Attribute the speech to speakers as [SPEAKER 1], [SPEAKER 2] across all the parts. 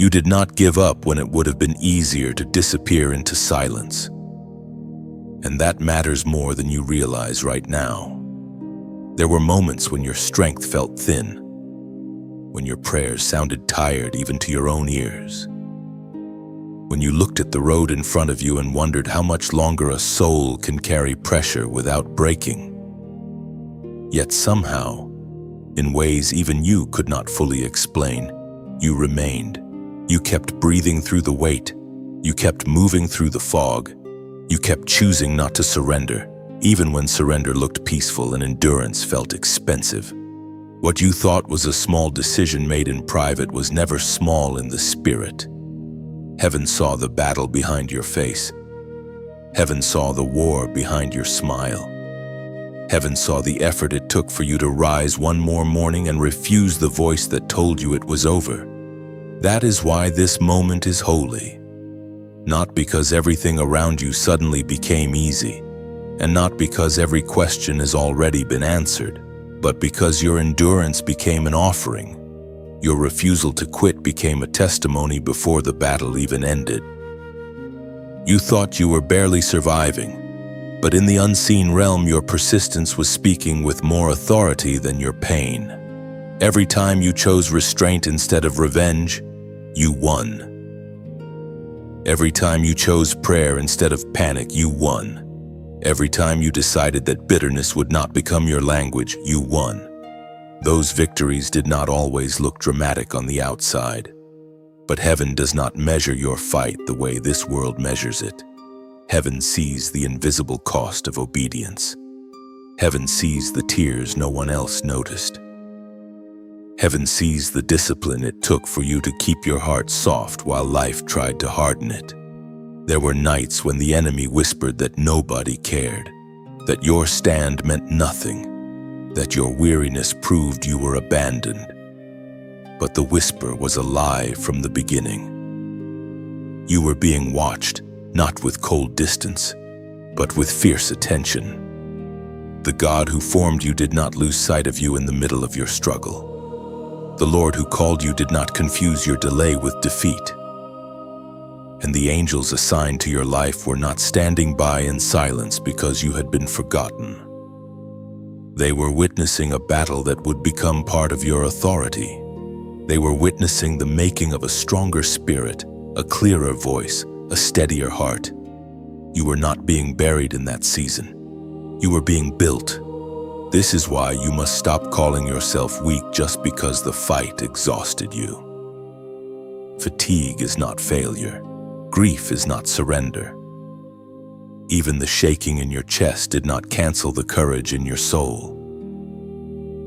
[SPEAKER 1] You did not give up when it would have been easier to disappear into silence. And that matters more than you realize right now. There were moments when your strength felt thin, when your prayers sounded tired even to your own ears, when you looked at the road in front of you and wondered how much longer a soul can carry pressure without breaking. Yet somehow, in ways even you could not fully explain, you remained. You kept breathing through the weight. You kept moving through the fog. You kept choosing not to surrender, even when surrender looked peaceful and endurance felt expensive. What you thought was a small decision made in private was never small in the spirit. Heaven saw the battle behind your face. Heaven saw the war behind your smile. Heaven saw the effort it took for you to rise one more morning and refuse the voice that told you it was over. That is why this moment is holy. Not because everything around you suddenly became easy, and not because every question has already been answered, but because your endurance became an offering. Your refusal to quit became a testimony before the battle even ended. You thought you were barely surviving, but in the unseen realm your persistence was speaking with more authority than your pain. Every time you chose restraint instead of revenge, you won. Every time you chose prayer instead of panic, you won. Every time you decided that bitterness would not become your language, you won. Those victories did not always look dramatic on the outside, but heaven does not measure your fight the way this world measures it. Heaven sees the invisible cost of obedience. Heaven sees the tears no one else noticed. Heaven sees the discipline it took for you to keep your heart soft while life tried to harden it. There were nights when the enemy whispered that nobody cared, that your stand meant nothing, that your weariness proved you were abandoned. But the whisper was a lie from the beginning. You were being watched, not with cold distance, but with fierce attention. The God who formed you did not lose sight of you in the middle of your struggle. The Lord who called you did not confuse your delay with defeat. And the angels assigned to your life were not standing by in silence because you had been forgotten. They were witnessing a battle that would become part of your authority. They were witnessing the making of a stronger spirit, a clearer voice, a steadier heart. You were not being buried in that season. You were being built. This is why you must stop calling yourself weak just because the fight exhausted you. Fatigue is not failure. Grief is not surrender. Even the shaking in your chest did not cancel the courage in your soul.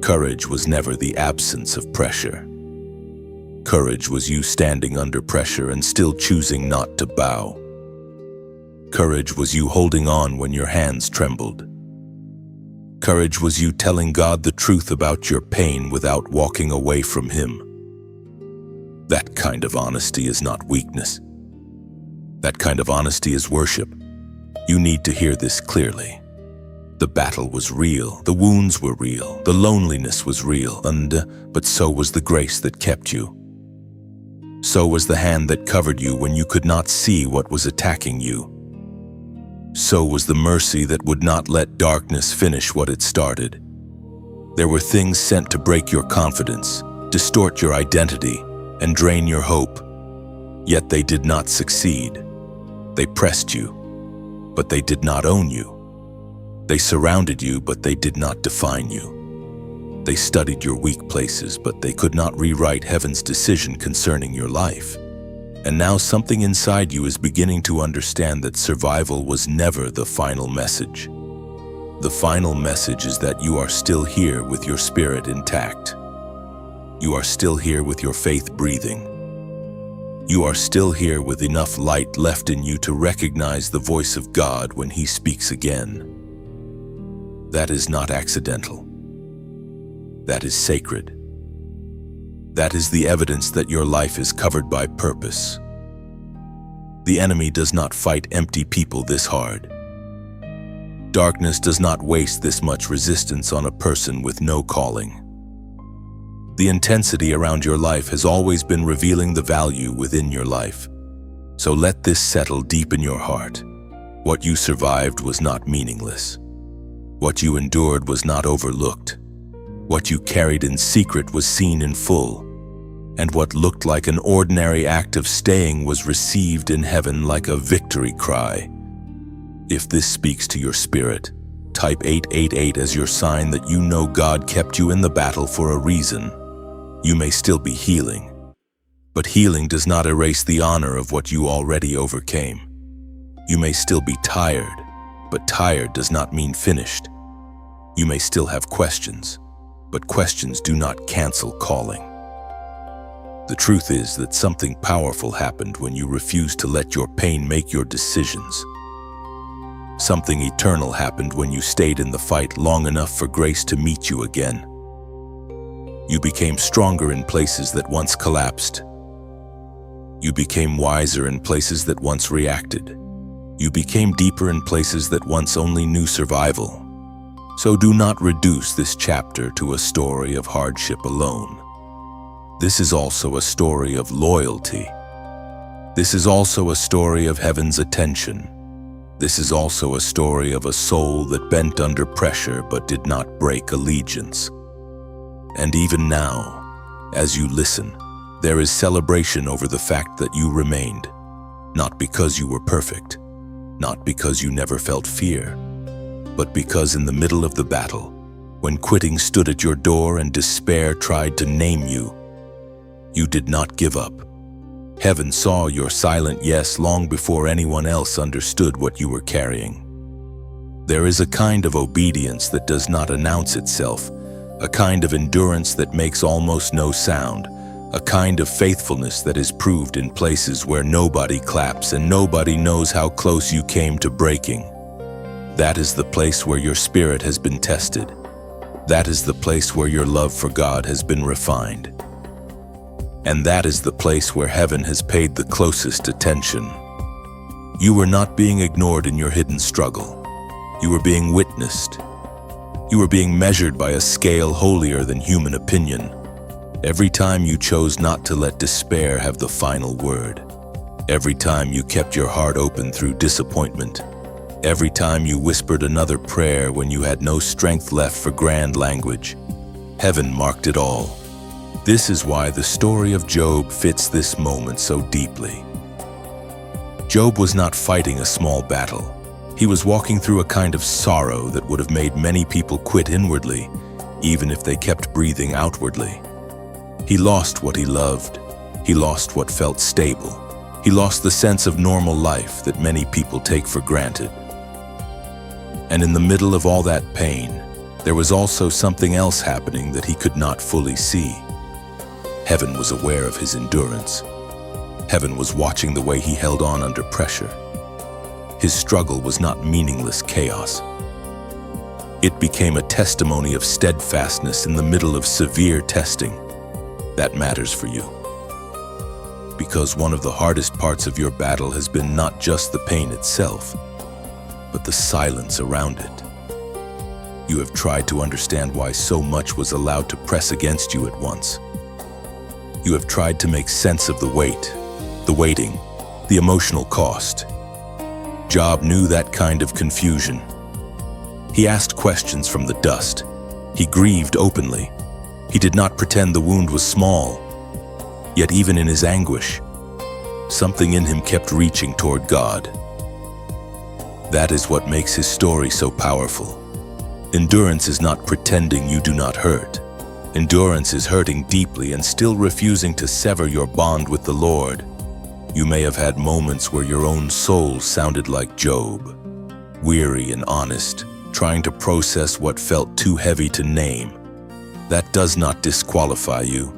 [SPEAKER 1] Courage was never the absence of pressure. Courage was you standing under pressure and still choosing not to bow. Courage was you holding on when your hands trembled. Courage was you telling God the truth about your pain without walking away from Him. That kind of honesty is not weakness. That kind of honesty is worship. You need to hear this clearly. The battle was real, the wounds were real, the loneliness was real, but so was the grace that kept you. So was the hand that covered you when you could not see what was attacking you. So was the mercy that would not let darkness finish what it started. There were things sent to break your confidence, distort your identity, and drain your hope. Yet they did not succeed. They pressed you, but they did not own you. They surrounded you, but they did not define you. They studied your weak places, but they could not rewrite heaven's decision concerning your life. And now something inside you is beginning to understand that survival was never the final message. The final message is that you are still here with your spirit intact. You are still here with your faith breathing. You are still here with enough light left in you to recognize the voice of God when He speaks again. That is not accidental. That is sacred. That is the evidence that your life is covered by purpose. The enemy does not fight empty people this hard. Darkness does not waste this much resistance on a person with no calling. The intensity around your life has always been revealing the value within your life. So let this settle deep in your heart. What you survived was not meaningless. What you endured was not overlooked. What you carried in secret was seen in full. And what looked like an ordinary act of staying was received in heaven like a victory cry. If this speaks to your spirit, type 888 as your sign that you know God kept you in the battle for a reason. You may still be healing, but healing does not erase the honor of what you already overcame. You may still be tired, but tired does not mean finished. You may still have questions, but questions do not cancel calling. The truth is that something powerful happened when you refused to let your pain make your decisions. Something eternal happened when you stayed in the fight long enough for grace to meet you again. You became stronger in places that once collapsed. You became wiser in places that once reacted. You became deeper in places that once only knew survival. So do not reduce this chapter to a story of hardship alone. This is also a story of loyalty. This is also a story of heaven's attention. This is also a story of a soul that bent under pressure but did not break allegiance. And even now, as you listen, there is celebration over the fact that you remained, not because you were perfect, not because you never felt fear, but because in the middle of the battle, when quitting stood at your door and despair tried to name you, you did not give up. Heaven saw your silent yes long before anyone else understood what you were carrying. There is a kind of obedience that does not announce itself, a kind of endurance that makes almost no sound, a kind of faithfulness that is proved in places where nobody claps and nobody knows how close you came to breaking. That is the place where your spirit has been tested. That is the place where your love for God has been refined. And that is the place where heaven has paid the closest attention. You were not being ignored in your hidden struggle. You were being witnessed. You were being measured by a scale holier than human opinion. Every time you chose not to let despair have the final word. Every time you kept your heart open through disappointment. Every time you whispered another prayer when you had no strength left for grand language. Heaven marked it all. This is why the story of Job fits this moment so deeply. Job was not fighting a small battle. He was walking through a kind of sorrow that would have made many people quit inwardly, even if they kept breathing outwardly. He lost what he loved. He lost what felt stable. He lost the sense of normal life that many people take for granted. And in the middle of all that pain, there was also something else happening that he could not fully see. Heaven was aware of his endurance. Heaven was watching the way he held on under pressure. His struggle was not meaningless chaos. It became a testimony of steadfastness in the middle of severe testing. That matters for you. Because one of the hardest parts of your battle has been not just the pain itself, but the silence around it. You have tried to understand why so much was allowed to press against you at once. You have tried to make sense of the weight, the waiting, the emotional cost. Job knew that kind of confusion. He asked questions from the dust. He grieved openly. He did not pretend the wound was small. Yet even in his anguish, something in him kept reaching toward God. That is what makes his story so powerful. Endurance is not pretending you do not hurt. Endurance is hurting deeply and still refusing to sever your bond with the Lord. You may have had moments where your own soul sounded like Job, weary and honest, trying to process what felt too heavy to name. That does not disqualify you.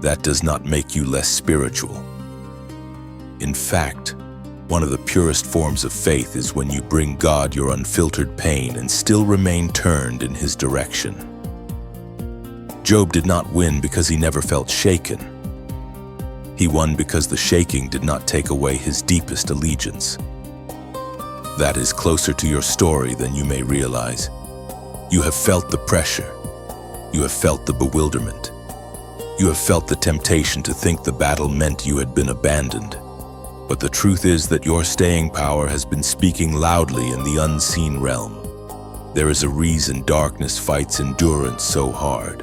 [SPEAKER 1] That does not make you less spiritual. In fact, one of the purest forms of faith is when you bring God your unfiltered pain and still remain turned in His direction. Job did not win because he never felt shaken. He won because the shaking did not take away his deepest allegiance. That is closer to your story than you may realize. You have felt the pressure. You have felt the bewilderment. You have felt the temptation to think the battle meant you had been abandoned. But the truth is that your staying power has been speaking loudly in the unseen realm. There is a reason darkness fights endurance so hard.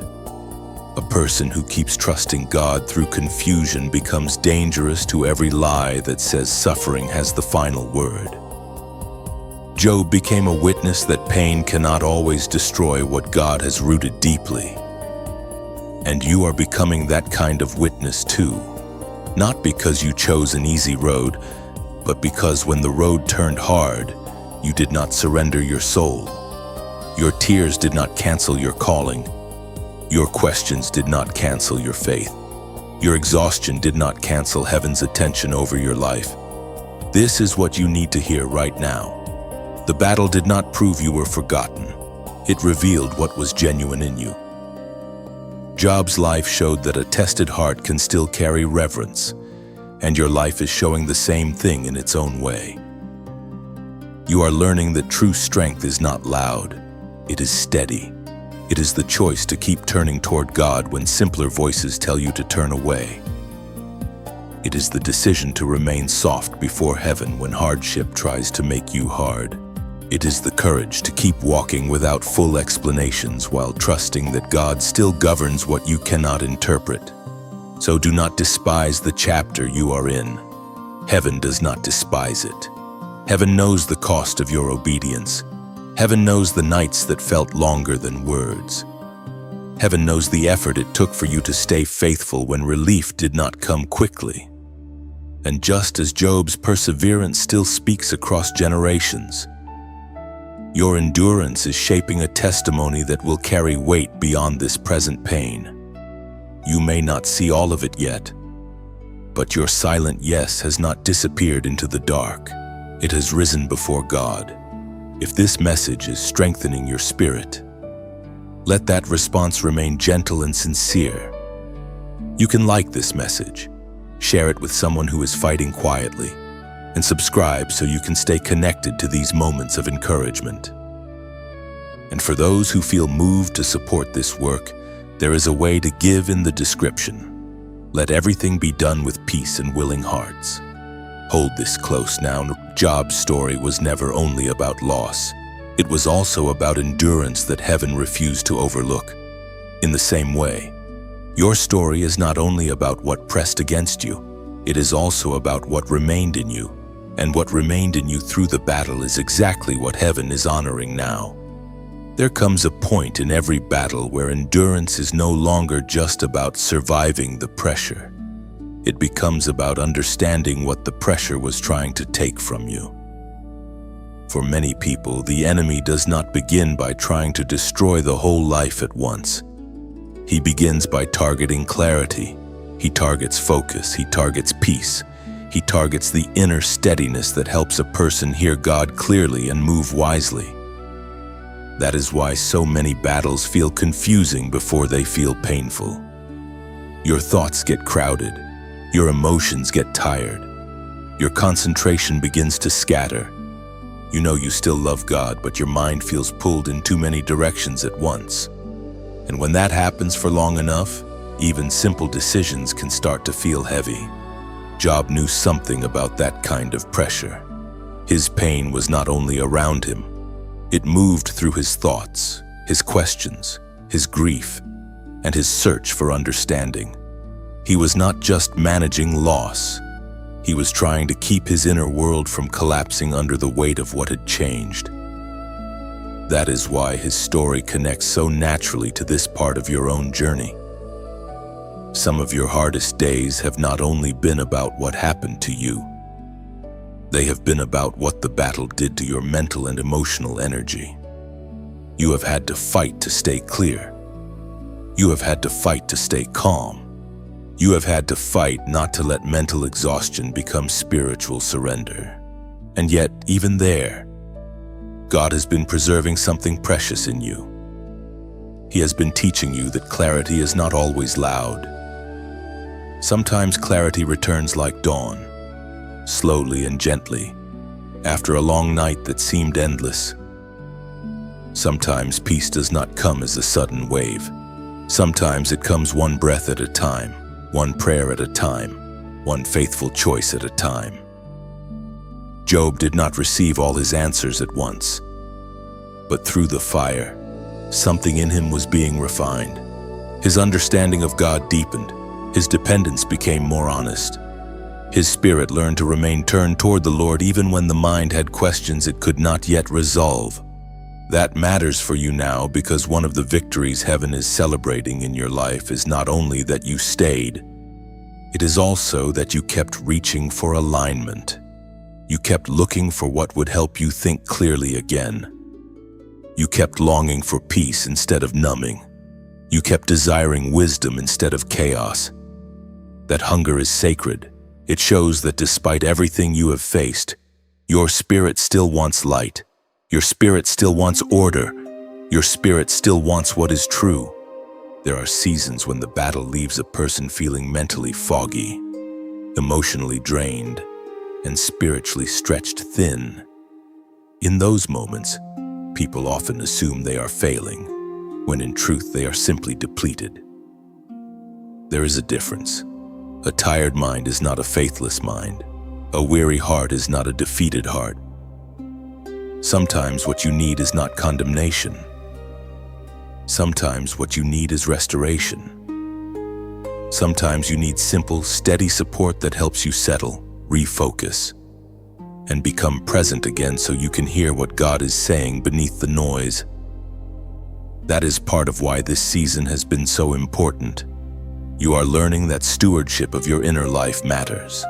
[SPEAKER 1] A person who keeps trusting God through confusion becomes dangerous to every lie that says suffering has the final word. Job became a witness that pain cannot always destroy what God has rooted deeply. And you are becoming that kind of witness too. Not because you chose an easy road, but because when the road turned hard, you did not surrender your soul. Your tears did not cancel your calling. Your questions did not cancel your faith. Your exhaustion did not cancel heaven's attention over your life. This is what you need to hear right now. The battle did not prove you were forgotten. It revealed what was genuine in you. Job's life showed that a tested heart can still carry reverence, and your life is showing the same thing in its own way. You are learning that true strength is not loud, it is steady. It is the choice to keep turning toward God when simpler voices tell you to turn away. It is the decision to remain soft before heaven when hardship tries to make you hard. It is the courage to keep walking without full explanations while trusting that God still governs what you cannot interpret. So do not despise the chapter you are in. Heaven does not despise it. Heaven knows the cost of your obedience. Heaven knows the nights that felt longer than words. Heaven knows the effort it took for you to stay faithful when relief did not come quickly. And just as Job's perseverance still speaks across generations, your endurance is shaping a testimony that will carry weight beyond this present pain. You may not see all of it yet, but your silent yes has not disappeared into the dark. It has risen before God. If this message is strengthening your spirit, let that response remain gentle and sincere. You can like this message, share it with someone who is fighting quietly, and subscribe so you can stay connected to these moments of encouragement. And for those who feel moved to support this work, there is a way to give in the description. Let everything be done with peace and willing hearts. Hold this close now. Job's story was never only about loss. It was also about endurance that heaven refused to overlook. In the same way, your story is not only about what pressed against you, it is also about what remained in you. And what remained in you through the battle is exactly what heaven is honoring now. There comes a point in every battle where endurance is no longer just about surviving the pressure. It becomes about understanding what the pressure was trying to take from you. For many people, the enemy does not begin by trying to destroy the whole life at once. He begins by targeting clarity. He targets focus. He targets peace. He targets the inner steadiness that helps a person hear God clearly and move wisely. That is why so many battles feel confusing before they feel painful. Your thoughts get crowded. Your emotions get tired. Your concentration begins to scatter. You know you still love God, but your mind feels pulled in too many directions at once. And when that happens for long enough, even simple decisions can start to feel heavy. Job knew something about that kind of pressure. His pain was not only around him, it moved through his thoughts, his questions, his grief, and his search for understanding. He was not just managing loss, he was trying to keep his inner world from collapsing under the weight of what had changed. That is why his story connects so naturally to this part of your own journey. Some of your hardest days have not only been about what happened to you, they have been about what the battle did to your mental and emotional energy. You have had to fight to stay clear. You have had to fight to stay calm. You have had to fight not to let mental exhaustion become spiritual surrender. And yet, even there, God has been preserving something precious in you. He has been teaching you that clarity is not always loud. Sometimes clarity returns like dawn, slowly and gently, after a long night that seemed endless. Sometimes peace does not come as a sudden wave. Sometimes it comes one breath at a time, one prayer at a time, one faithful choice at a time. Job did not receive all his answers at once, but through the fire, something in him was being refined. His understanding of God deepened. His dependence became more honest. His spirit learned to remain turned toward the Lord even when the mind had questions it could not yet resolve. That matters for you now because one of the victories heaven is celebrating in your life is not only that you stayed, it is also that you kept reaching for alignment. You kept looking for what would help you think clearly again. You kept longing for peace instead of numbing. You kept desiring wisdom instead of chaos. That hunger is sacred. It shows that despite everything you have faced, your spirit still wants light. Your spirit still wants order. Your spirit still wants what is true. There are seasons when the battle leaves a person feeling mentally foggy, emotionally drained, and spiritually stretched thin. In those moments, people often assume they are failing, when in truth they are simply depleted. There is a difference. A tired mind is not a faithless mind. A weary heart is not a defeated heart. Sometimes what you need is not condemnation. Sometimes what you need is restoration. Sometimes you need simple, steady support that helps you settle, refocus, and become present again so you can hear what God is saying beneath the noise. That is part of why this season has been so important. You are learning that stewardship of your inner life matters.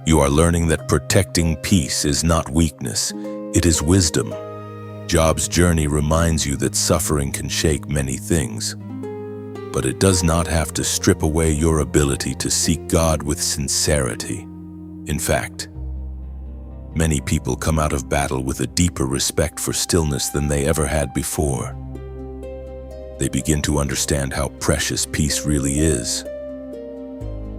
[SPEAKER 1] You are learning that protecting peace is not weakness, it is wisdom. Job's journey reminds you that suffering can shake many things, but it does not have to strip away your ability to seek God with sincerity. In fact, many people come out of battle with a deeper respect for stillness than they ever had before. They begin to understand how precious peace really is.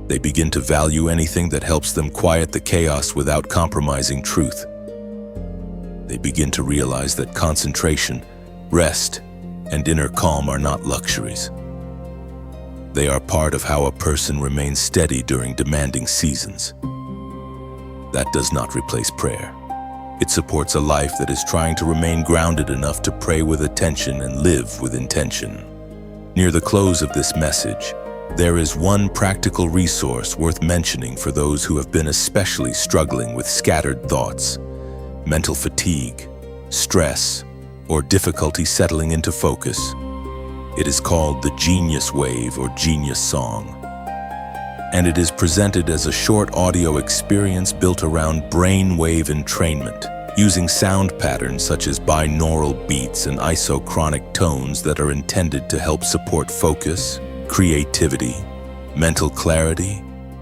[SPEAKER 1] They begin to value anything that helps them quiet the chaos without compromising truth. They begin to realize that concentration, rest, and inner calm are not luxuries. They are part of how a person remains steady during demanding seasons. That does not replace prayer. It supports a life that is trying to remain grounded enough to pray with attention and live with intention. Near the close of this message, there is one practical resource worth mentioning for those who have been especially struggling with scattered thoughts, mental fatigue, stress, or difficulty settling into focus. It is called the Genius Wave or Genius Song, and it is presented as a short audio experience built around brainwave entrainment, using sound patterns such as binaural beats and isochronic tones that are intended to help support focus, creativity, mental clarity,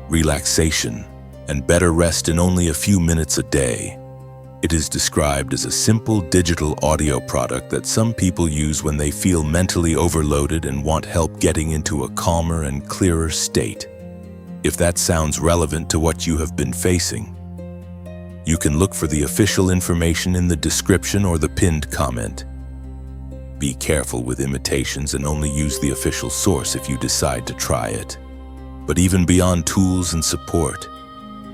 [SPEAKER 1] relaxation, and better rest in only a few minutes a day. It is described as a simple digital audio product that some people use when they feel mentally overloaded and want help getting into a calmer and clearer state. If that sounds relevant to what you have been facing, you can look for the official information in the description or the pinned comment. Be careful with imitations and only use the official source if you decide to try it. But even beyond tools and support,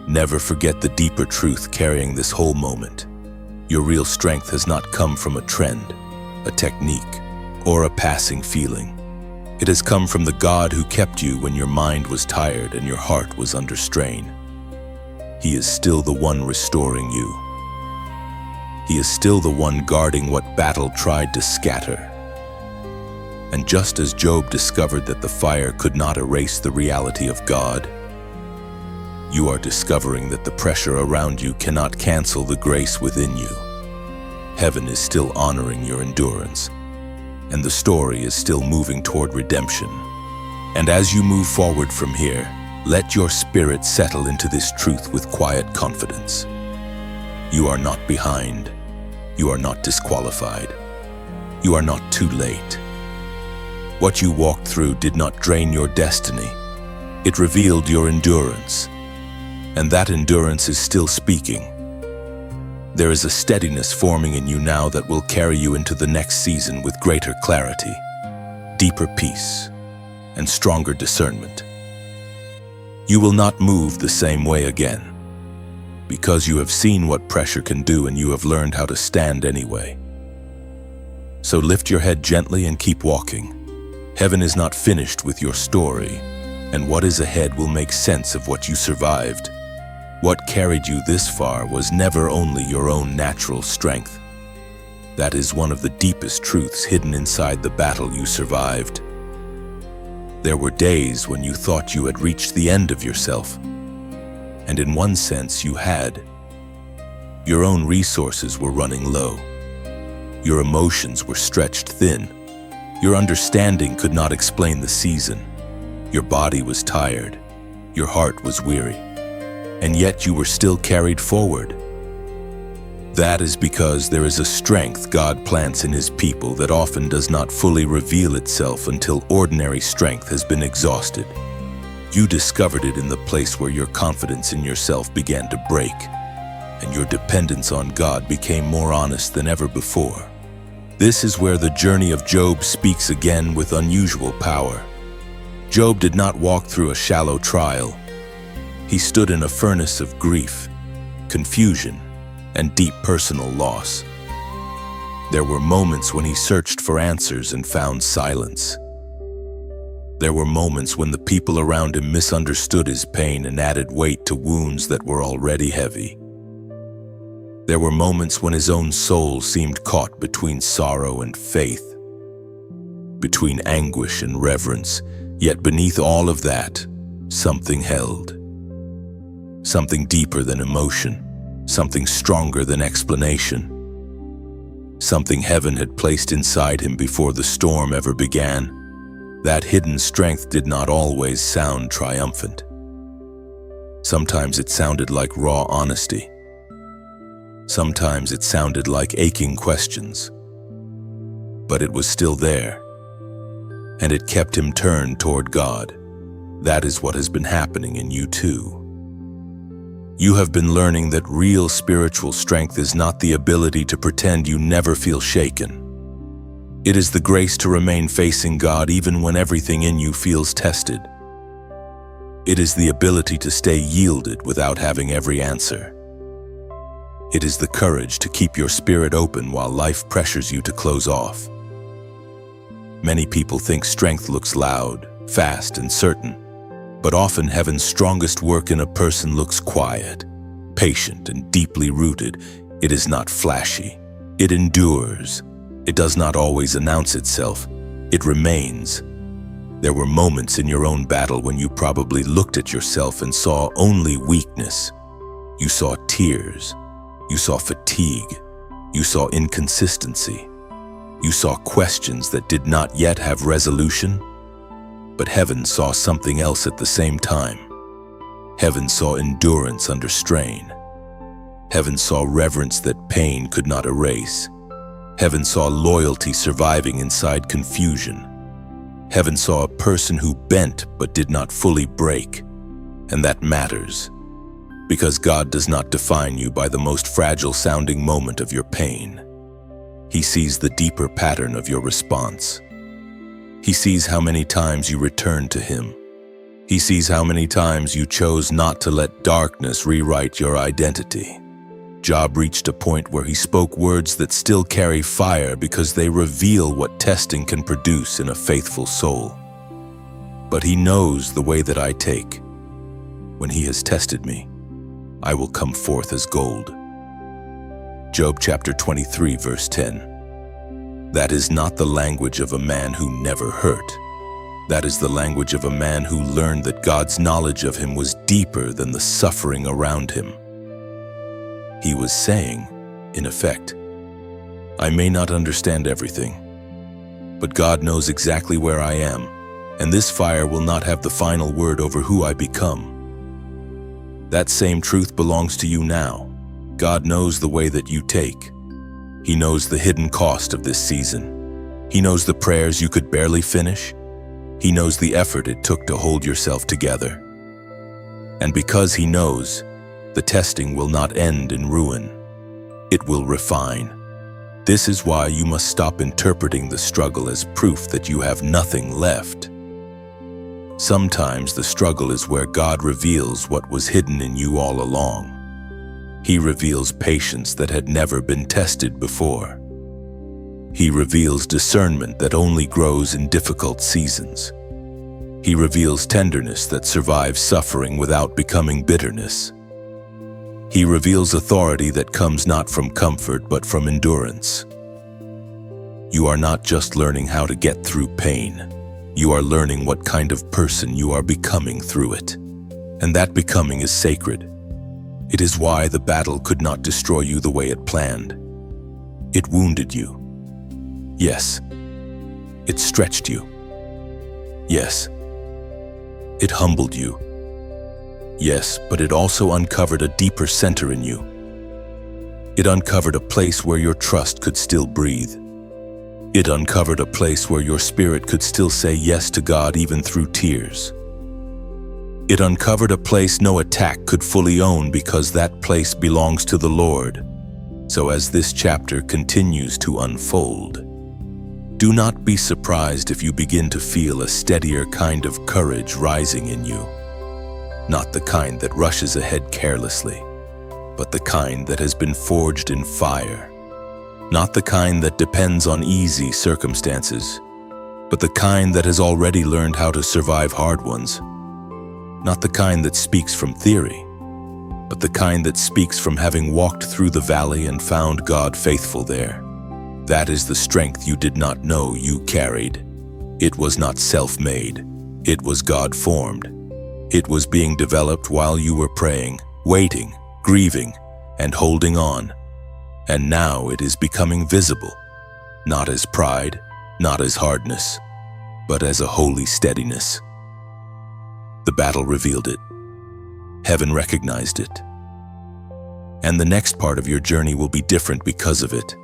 [SPEAKER 1] never forget the deeper truth carrying this whole moment. Your real strength has not come from a trend, a technique, or a passing feeling. It has come from the God who kept you when your mind was tired and your heart was under strain. He is still the one restoring you. He is still the one guarding what battle tried to scatter. And just as Job discovered that the fire could not erase the reality of God, you are discovering that the pressure around you cannot cancel the grace within you. Heaven is still honoring your endurance, and the story is still moving toward redemption. And as you move forward from here, let your spirit settle into this truth with quiet confidence. You are not behind. You are not disqualified. You are not too late. What you walked through did not drain your destiny. It revealed your endurance. And that endurance is still speaking. There is a steadiness forming in you now that will carry you into the next season with greater clarity, deeper peace and stronger discernment. You will not move the same way again, because you have seen what pressure can do and you have learned how to stand anyway. So lift your head gently and keep walking. Heaven is not finished with your story, and what is ahead will make sense of what you survived. What carried you this far was never only your own natural strength. That is one of the deepest truths hidden inside the battle you survived. There were days when you thought you had reached the end of yourself, and in one sense you had. Your own resources were running low. Your emotions were stretched thin. Your understanding could not explain the season. Your body was tired. Your heart was weary. And yet you were still carried forward. That is because there is a strength God plants in His people that often does not fully reveal itself until ordinary strength has been exhausted. You discovered it in the place where your confidence in yourself began to break, and your dependence on God became more honest than ever before. This is where the journey of Job speaks again with unusual power. Job did not walk through a shallow trial. He stood in a furnace of grief, confusion, and deep personal loss. There were moments when he searched for answers and found silence. There were moments when the people around him misunderstood his pain and added weight to wounds that were already heavy. There were moments when his own soul seemed caught between sorrow and faith, between anguish and reverence, yet beneath all of that, something held. Something deeper than emotion, something stronger than explanation. Something heaven had placed inside him before the storm ever began. That hidden strength did not always sound triumphant. Sometimes it sounded like raw honesty. Sometimes it sounded like aching questions. But it was still there, and it kept him turned toward God. That is what has been happening in you too. You have been learning that real spiritual strength is not the ability to pretend you never feel shaken. It is the grace to remain facing God even when everything in you feels tested. It is the ability to stay yielded without having every answer. It is the courage to keep your spirit open while life pressures you to close off. Many people think strength looks loud, fast, and certain, but often heaven's strongest work in a person looks quiet, patient, and deeply rooted. It is not flashy. It endures. It does not always announce itself. It remains. There were moments in your own battle when you probably looked at yourself and saw only weakness. You saw tears. You saw fatigue. You saw inconsistency. You saw questions that did not yet have resolution. But heaven saw something else at the same time. Heaven saw endurance under strain. Heaven saw reverence that pain could not erase. Heaven saw loyalty surviving inside confusion. Heaven saw a person who bent but did not fully break. And that matters, because God does not define you by the most fragile-sounding moment of your pain. He sees the deeper pattern of your response. He sees how many times you returned to Him. He sees how many times you chose not to let darkness rewrite your identity. Job reached a point where he spoke words that still carry fire because they reveal what testing can produce in a faithful soul. But He knows the way that I take. When He has tested me, I will come forth as gold. Job chapter 23, verse 10. That is not the language of a man who never hurt. That is the language of a man who learned that God's knowledge of him was deeper than the suffering around him. He was saying, in effect, I may not understand everything, but God knows exactly where I am, and this fire will not have the final word over who I become. That same truth belongs to you now. God knows the way that you take. He knows the hidden cost of this season. He knows the prayers you could barely finish. He knows the effort it took to hold yourself together. And because He knows, the testing will not end in ruin. It will refine. This is why you must stop interpreting the struggle as proof that you have nothing left. Sometimes the struggle is where God reveals what was hidden in you all along. He reveals patience that had never been tested before. He reveals discernment that only grows in difficult seasons. He reveals tenderness that survives suffering without becoming bitterness. He reveals authority that comes not from comfort but from endurance. You are not just learning how to get through pain. You are learning what kind of person you are becoming through it. And that becoming is sacred. It is why the battle could not destroy you the way it planned. It wounded you. Yes. It stretched you. Yes. It humbled you. Yes, but it also uncovered a deeper center in you. It uncovered a place where your trust could still breathe. It uncovered a place where your spirit could still say yes to God even through tears. It uncovered a place no attack could fully own because that place belongs to the Lord. So as this chapter continues to unfold, do not be surprised if you begin to feel a steadier kind of courage rising in you. Not the kind that rushes ahead carelessly, but the kind that has been forged in fire. Not the kind that depends on easy circumstances, but the kind that has already learned how to survive hard ones. Not the kind that speaks from theory, but the kind that speaks from having walked through the valley and found God faithful there. That is the strength you did not know you carried. It was not self-made. It was God-formed. It was being developed while you were praying, waiting, grieving, and holding on. And now it is becoming visible, not as pride, not as hardness, but as a holy steadiness. The battle revealed it. Heaven recognized it. And the next part of your journey will be different because of it.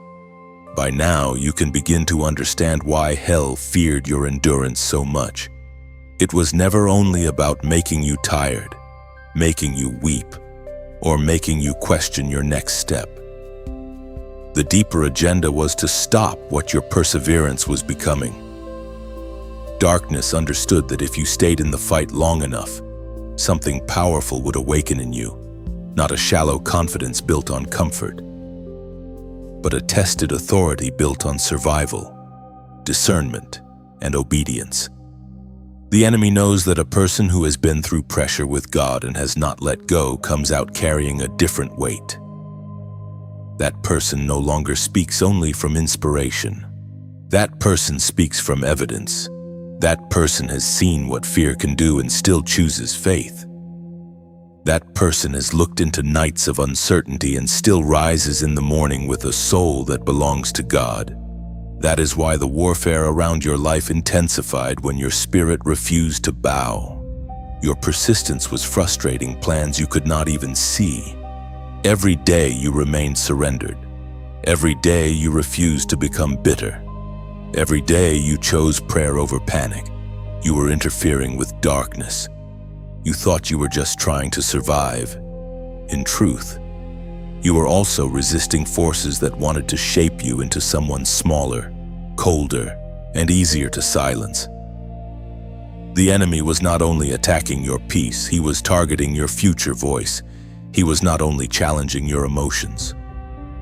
[SPEAKER 1] By now, you can begin to understand why hell feared your endurance so much. It was never only about making you tired, making you weep, or making you question your next step. The deeper agenda was to stop what your perseverance was becoming. Darkness understood that if you stayed in the fight long enough, something powerful would awaken in you, not a shallow confidence built on comfort, but a tested authority built on survival, discernment, and obedience. The enemy knows that a person who has been through pressure with God and has not let go comes out carrying a different weight. That person no longer speaks only from inspiration. That person speaks from evidence. That person has seen what fear can do and still chooses faith. That person has looked into nights of uncertainty and still rises in the morning with a soul that belongs to God. That is why the warfare around your life intensified when your spirit refused to bow. Your persistence was frustrating plans you could not even see. Every day you remained surrendered. Every day you refused to become bitter. Every day you chose prayer over panic. You were interfering with darkness. You thought you were just trying to survive. In truth, you were also resisting forces that wanted to shape you into someone smaller, colder, and easier to silence. The enemy was not only attacking your peace, he was targeting your future voice. He was not only challenging your emotions.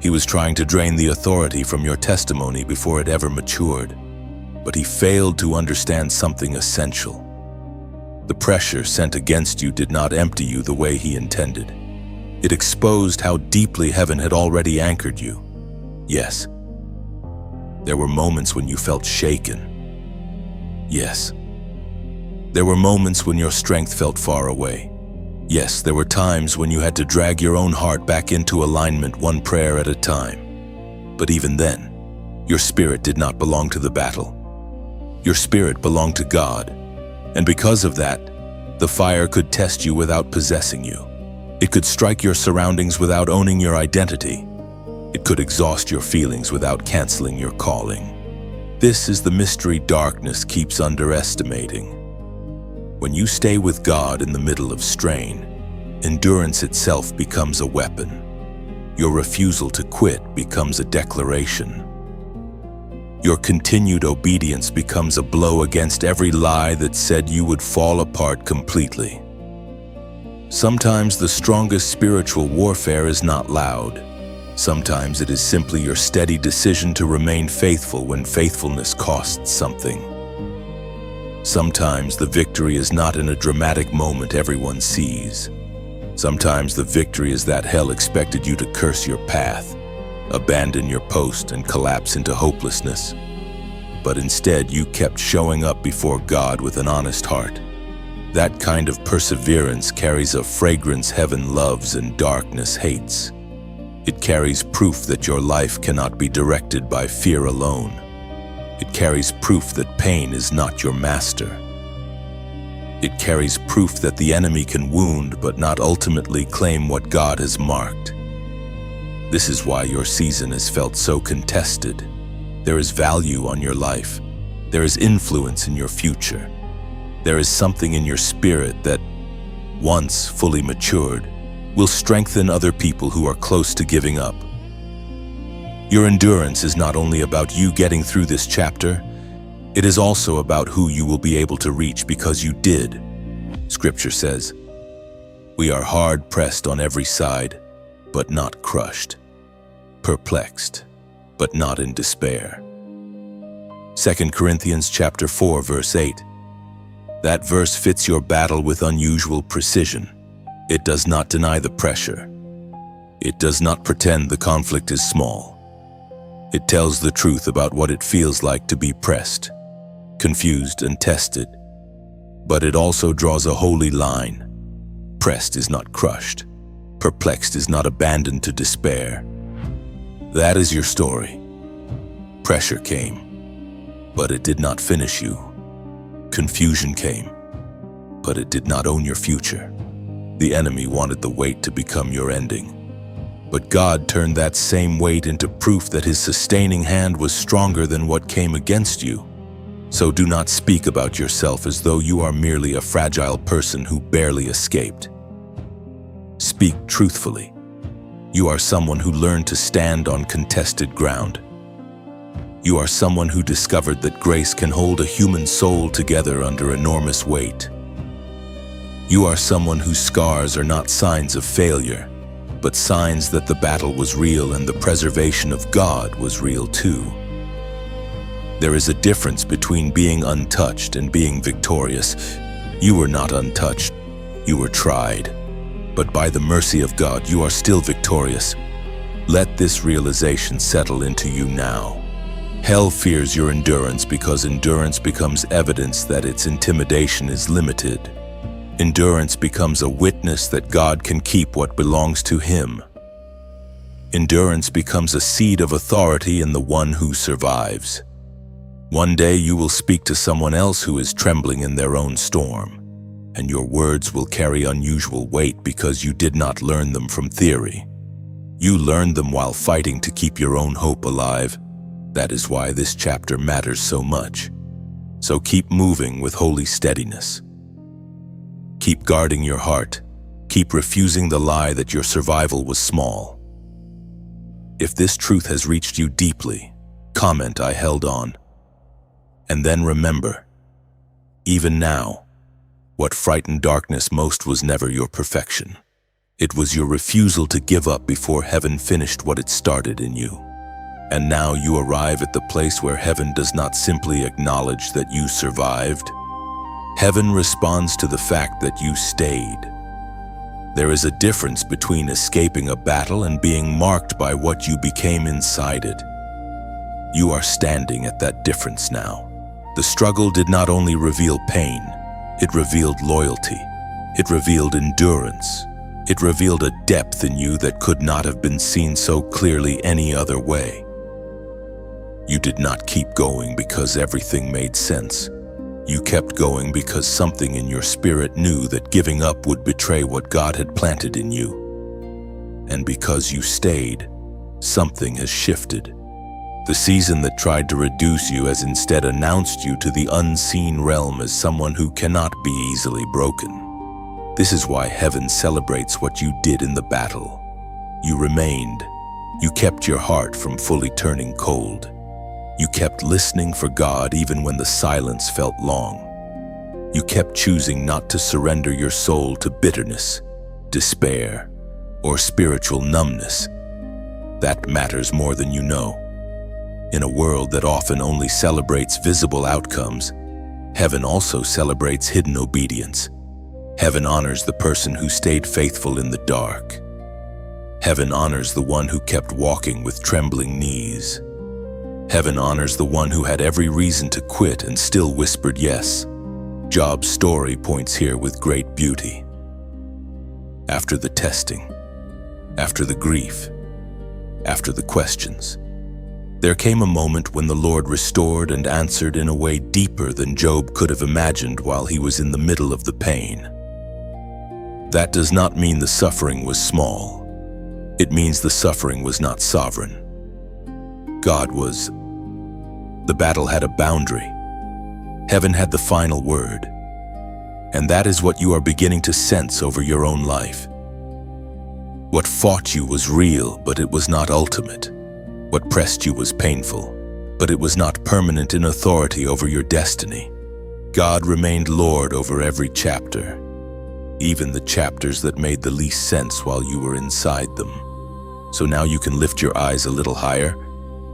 [SPEAKER 1] He was trying to drain the authority from your testimony before it ever matured. But he failed to understand something essential. The pressure sent against you did not empty you the way he intended. It exposed how deeply heaven had already anchored you. Yes. There were moments when you felt shaken. Yes. There were moments when your strength felt far away. Yes, there were times when you had to drag your own heart back into alignment one prayer at a time. But even then, your spirit did not belong to the battle. Your spirit belonged to God. And because of that, the fire could test you without possessing you. It could strike your surroundings without owning your identity. It could exhaust your feelings without canceling your calling. This is the mystery darkness keeps underestimating. When you stay with God in the middle of strain, endurance itself becomes a weapon. Your refusal to quit becomes a declaration. Your continued obedience becomes a blow against every lie that said you would fall apart completely. Sometimes the strongest spiritual warfare is not loud. Sometimes it is simply your steady decision to remain faithful when faithfulness costs something. Sometimes the victory is not in a dramatic moment everyone sees. Sometimes the victory is that hell expected you to curse your path, abandon your post, and collapse into hopelessness. But instead, you kept showing up before God with an honest heart. That kind of perseverance carries a fragrance heaven loves and darkness hates. It carries proof that your life cannot be directed by fear alone. It carries proof that pain is not your master. It carries proof that the enemy can wound but not ultimately claim what God has marked. This is why your season has felt so contested. There is value on your life. There is influence in your future. There is something in your spirit that, once fully matured, will strengthen other people who are close to giving up. Your endurance is not only about you getting through this chapter, it is also about who you will be able to reach because you did. Scripture says, "We are hard pressed on every side, but not crushed, perplexed, but not in despair." 2 Corinthians chapter 4, verse 8. That verse fits your battle with unusual precision. It does not deny the pressure. It does not pretend the conflict is small. It tells the truth about what it feels like to be pressed, confused, and tested. But it also draws a holy line. Pressed is not crushed. Perplexed is not abandoned to despair. That is your story. Pressure came, but it did not finish you. Confusion came, but it did not own your future. The enemy wanted the weight to become your ending. But God turned that same weight into proof that His sustaining hand was stronger than what came against you. So do not speak about yourself as though you are merely a fragile person who barely escaped. Speak truthfully. You are someone who learned to stand on contested ground. You are someone who discovered that grace can hold a human soul together under enormous weight. You are someone whose scars are not signs of failure, but signs that the battle was real and the preservation of God was real too. There is a difference between being untouched and being victorious. You were not untouched, you were tried. But by the mercy of God, you are still victorious. Let this realization settle into you now. Hell fears your endurance because endurance becomes evidence that its intimidation is limited. Endurance becomes a witness that God can keep what belongs to Him. Endurance becomes a seed of authority in the one who survives. One day you will speak to someone else who is trembling in their own storm, and your words will carry unusual weight because you did not learn them from theory. You learned them while fighting to keep your own hope alive. That is why this chapter matters so much. So keep moving with holy steadiness. Keep guarding your heart. Keep refusing the lie that your survival was small. If this truth has reached you deeply, comment "I held on." And then remember, even now, what frightened darkness most was never your perfection. It was your refusal to give up before heaven finished what it started in you. And now you arrive at the place where heaven does not simply acknowledge that you survived. Heaven responds to the fact that you stayed. There is a difference between escaping a battle and being marked by what you became inside it. You are standing at that difference now. The struggle did not only reveal pain, it revealed loyalty. It revealed endurance. It revealed a depth in you that could not have been seen so clearly any other way. You did not keep going because everything made sense. You kept going because something in your spirit knew that giving up would betray what God had planted in you. And because you stayed, something has shifted. The season that tried to reduce you has instead announced you to the unseen realm as someone who cannot be easily broken. This is why heaven celebrates what you did in the battle. You remained. You kept your heart from fully turning cold. You kept listening for God even when the silence felt long. You kept choosing not to surrender your soul to bitterness, despair, or spiritual numbness. That matters more than you know. In a world that often only celebrates visible outcomes, heaven also celebrates hidden obedience. Heaven honors the person who stayed faithful in the dark. Heaven honors the one who kept walking with trembling knees. Heaven honors the one who had every reason to quit and still whispered yes. Job's story points here with great beauty. After the testing, after the grief, after the questions, there came a moment when the Lord restored and answered in a way deeper than Job could have imagined while he was in the middle of the pain. That does not mean the suffering was small. It means the suffering was not sovereign. God was. The battle had a boundary. Heaven had the final word. And that is what you are beginning to sense over your own life. What fought you was real, but it was not ultimate. What pressed you was painful, but it was not permanent in authority over your destiny. God remained Lord over every chapter, even the chapters that made the least sense while you were inside them. So now you can lift your eyes a little higher,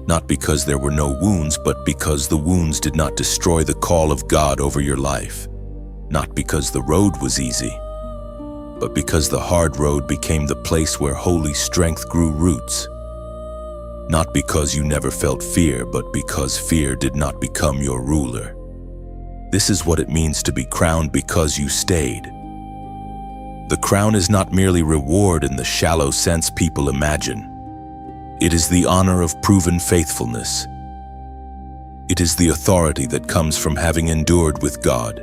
[SPEAKER 1] not because there were no wounds, but because the wounds did not destroy the call of God over your life. Not because the road was easy, but because the hard road became the place where holy strength grew roots. Not because you never felt fear, but because fear did not become your ruler. This is what it means to be crowned because you stayed. The crown is not merely reward in the shallow sense people imagine. It is the honor of proven faithfulness. It is the authority that comes from having endured with God.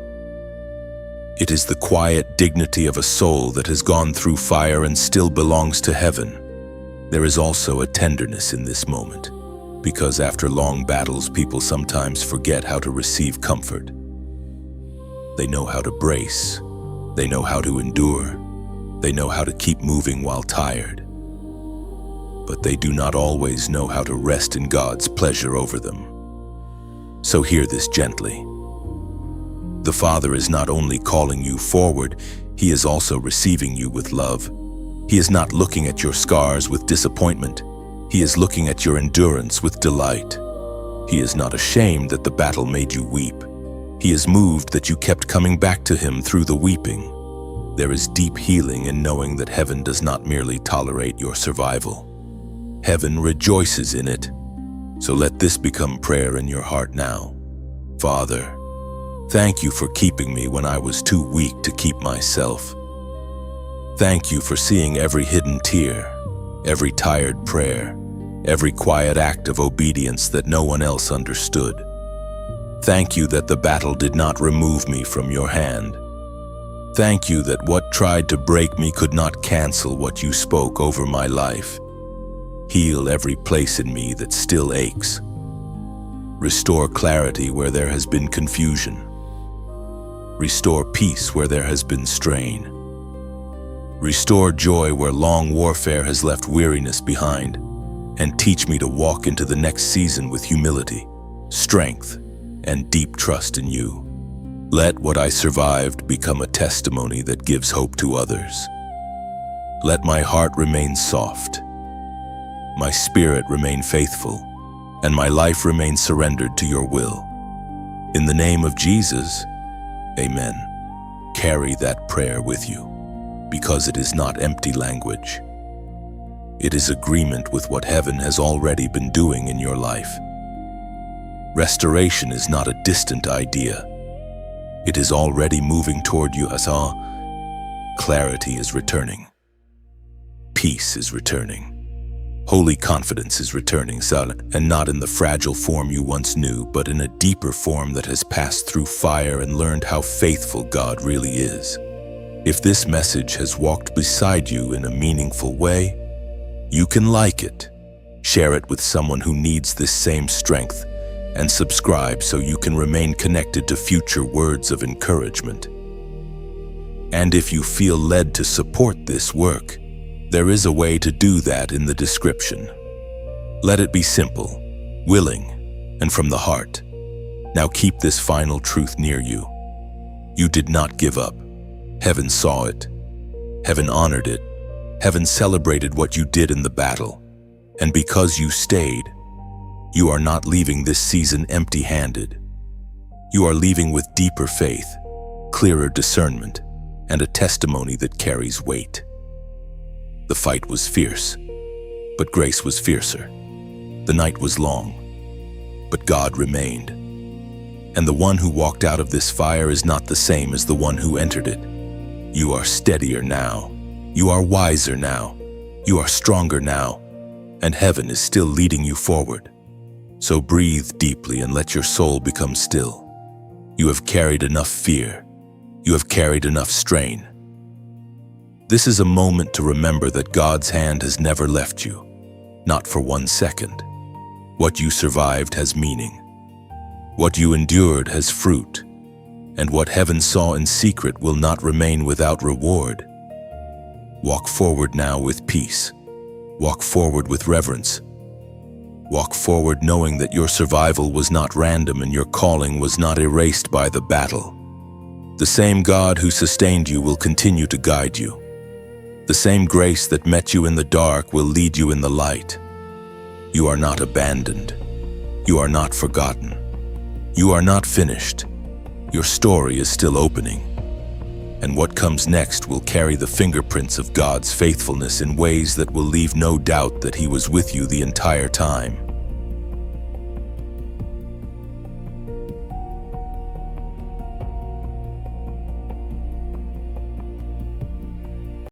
[SPEAKER 1] It is the quiet dignity of a soul that has gone through fire and still belongs to heaven. There is also a tenderness in this moment, because after long battles, people sometimes forget how to receive comfort. They know how to brace. They know how to endure. They know how to keep moving while tired. But they do not always know how to rest in God's pleasure over them. So hear this gently. The Father is not only calling you forward, He is also receiving you with love. He is not looking at your scars with disappointment. He is looking at your endurance with delight. He is not ashamed that the battle made you weep. He is moved that you kept coming back to Him through the weeping. There is deep healing in knowing that heaven does not merely tolerate your survival. Heaven rejoices in it. So let this become prayer in your heart now. Father, thank you for keeping me when I was too weak to keep myself. Thank you for seeing every hidden tear, every tired prayer, every quiet act of obedience that no one else understood. Thank you that the battle did not remove me from your hand. Thank you that what tried to break me could not cancel what you spoke over my life. Heal every place in me that still aches. Restore clarity where there has been confusion. Restore peace where there has been strain. Restore joy where long warfare has left weariness behind, and teach me to walk into the next season with humility, strength, and deep trust in you. Let what I survived become a testimony that gives hope to others. Let my heart remain soft, my spirit remain faithful, and my life remain surrendered to your will. In the name of Jesus, amen. Carry that prayer with you, because it is not empty language. It is agreement with what heaven has already been doing in your life. Restoration is not a distant idea. It is already moving toward you. Clarity is returning. Peace is returning. Holy confidence is returning, and not in the fragile form you once knew, but in a deeper form that has passed through fire and learned how faithful God really is. If this message has walked beside you in a meaningful way, you can like it, share it with someone who needs this same strength, and subscribe so you can remain connected to future words of encouragement. And if you feel led to support this work, There is a way to do that in the description. Let it be simple, willing, and from the heart. Now keep this final truth near you. You did not give up. Heaven saw it. Heaven honored it. Heaven celebrated what you did in the battle. And because you stayed, you are not leaving this season empty-handed. You are leaving with deeper faith, clearer discernment, and a testimony that carries weight. The fight was fierce, but grace was fiercer. The night was long, but God remained. And the one who walked out of this fire is not the same as the one who entered it. You are steadier now. You are wiser now. You are stronger now. And heaven is still leading you forward. So breathe deeply and let your soul become still. You have carried enough fear. You have carried enough strain. This is a moment to remember that God's hand has never left you, not for 1 second. What you survived has meaning. What you endured has fruit. And what heaven saw in secret will not remain without reward. Walk forward now with peace. Walk forward with reverence. Walk forward knowing that your survival was not random and your calling was not erased by the battle. The same God who sustained you will continue to guide you. The same grace that met you in the dark will lead you in the light. You are not abandoned. You are not forgotten. You are not finished. Your story is still opening. And what comes next will carry the fingerprints of God's faithfulness in ways that will leave no doubt that He was with you the entire time.